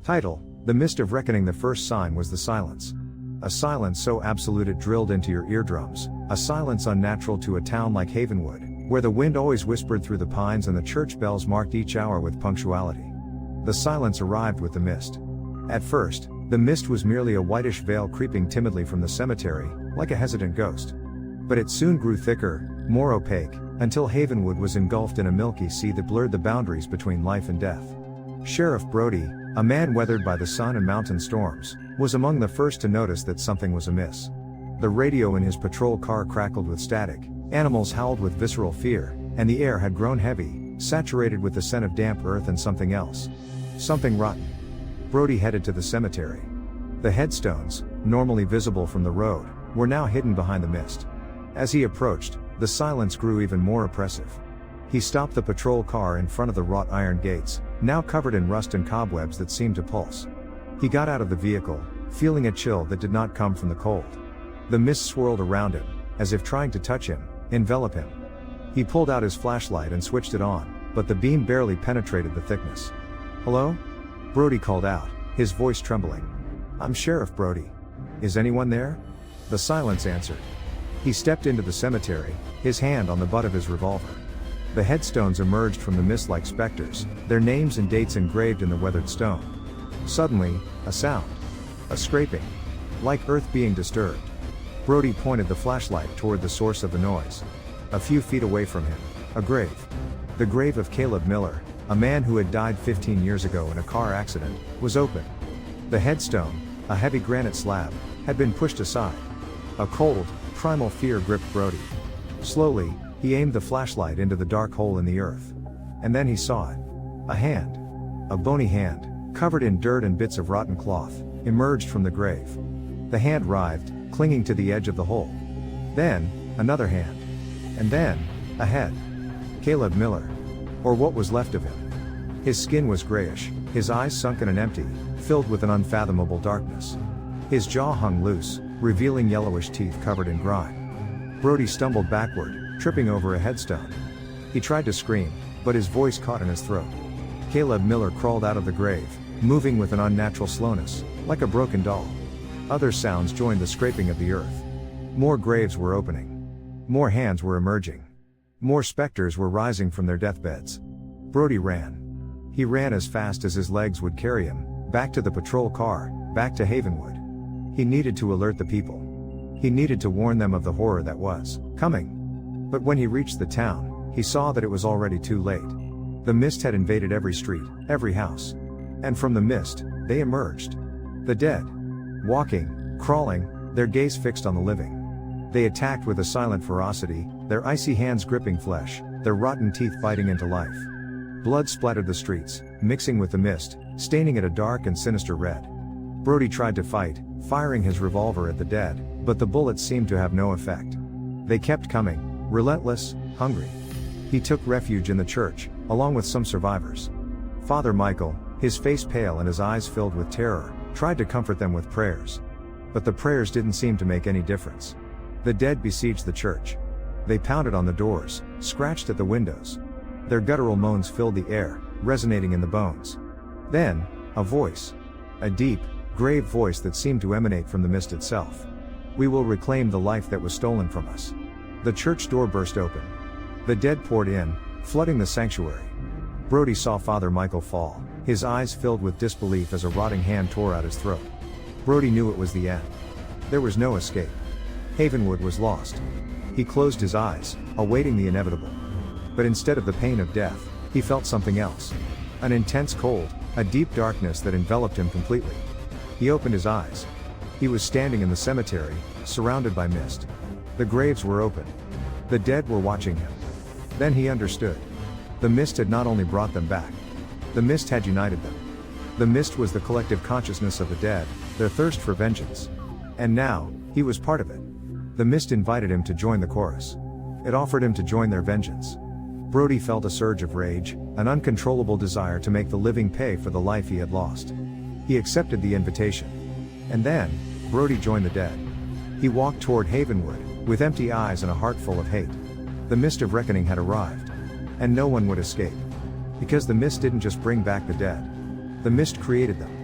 Title: The Mist of Reckoning. The first sign was the silence. A silence so absolute it drilled into your eardrums, a silence unnatural to a town like Havenwood, where the wind always whispered through the pines and the church bells marked each hour with punctuality. The silence arrived with the mist. At first, the mist was merely a whitish veil creeping timidly from the cemetery, like a hesitant ghost. But it soon grew thicker, more opaque, until Havenwood was engulfed in a milky sea that blurred the boundaries between life and death. Sheriff Brody, a man weathered by the sun and mountain storms, was among the first to notice that something was amiss. The radio in his patrol car crackled with static, animals howled with visceral fear, and the air had grown heavy, saturated with the scent of damp earth and something else. Something rotten. Brody headed to the cemetery. The headstones, normally visible from the road, were now hidden behind the mist. As he approached, the silence grew even more oppressive. He stopped the patrol car in front of the wrought iron gates, now covered in rust and cobwebs that seemed to pulse. He got out of the vehicle, feeling a chill that did not come from the cold. The mist swirled around him, as if trying to touch him, envelop him. He pulled out his flashlight and switched it on, but the beam barely penetrated the thickness. "Hello?" Brody called out, his voice trembling. "I'm Sheriff Brody. Is anyone there?" The silence answered. He stepped into the cemetery, his hand on the butt of his revolver. The headstones emerged from the mist like specters, their names and dates engraved in the weathered stone. Suddenly, a sound. A scraping. Like earth being disturbed. Brody pointed the flashlight toward the source of the noise. A few feet away from him, a grave. The grave of Caleb Miller, a man who had died 15 years ago in a car accident, was open. The headstone, a heavy granite slab, had been pushed aside. A cold, primal fear gripped Brody. Slowly, he aimed the flashlight into the dark hole in the earth. And then he saw it. A hand. A bony hand, covered in dirt and bits of rotten cloth, emerged from the grave. The hand writhed, clinging to the edge of the hole. Then, another hand. And then, a head. Caleb Miller. Or what was left of him. His skin was grayish, his eyes sunken and empty, filled with an unfathomable darkness. His jaw hung loose, revealing yellowish teeth covered in grime. Brody stumbled backward, tripping over a headstone. He tried to scream, but his voice caught in his throat. Caleb Miller crawled out of the grave, moving with an unnatural slowness, like a broken doll. Other sounds joined the scraping of the earth. More graves were opening. More hands were emerging. More specters were rising from their deathbeds. Brody ran. He ran as fast as his legs would carry him, back to the patrol car, back to Havenwood. He needed to alert the people. He needed to warn them of the horror that was coming. But when he reached the town, he saw that it was already too late. The mist had invaded every street, every house. And from the mist, they emerged. The dead. Walking, crawling, their gaze fixed on the living. They attacked with a silent ferocity, their icy hands gripping flesh, their rotten teeth biting into life. Blood splattered the streets, mixing with the mist, staining it a dark and sinister red. Brody tried to fight, firing his revolver at the dead, but the bullets seemed to have no effect. They kept coming, relentless, hungry. He took refuge in the church, along with some survivors. Father Michael, his face pale and his eyes filled with terror, tried to comfort them with prayers. But the prayers didn't seem to make any difference. The dead besieged the church. They pounded on the doors, scratched at the windows. Their guttural moans filled the air, resonating in the bones. Then, a voice. A deep, grave voice that seemed to emanate from the mist itself. "We will reclaim the life that was stolen from us." The church door burst open. The dead poured in, flooding the sanctuary. Brody saw Father Michael fall, his eyes filled with disbelief as a rotting hand tore out his throat. Brody knew it was the end. There was no escape. Havenwood was lost. He closed his eyes, awaiting the inevitable. But instead of the pain of death, he felt something else. An intense cold, a deep darkness that enveloped him completely. He opened his eyes. He was standing in the cemetery, surrounded by mist. The graves were open. The dead were watching him. Then he understood. The mist had not only brought them back. The mist had united them. The mist was the collective consciousness of the dead, their thirst for vengeance. And now, he was part of it. The mist invited him to join the chorus. It offered him to join their vengeance. Brody felt a surge of rage, an uncontrollable desire to make the living pay for the life he had lost. He accepted the invitation. And then, Brody joined the dead. He walked toward Havenwood, with empty eyes and a heart full of hate. The mist of reckoning had arrived. And no one would escape. Because the mist didn't just bring back the dead. The mist created them.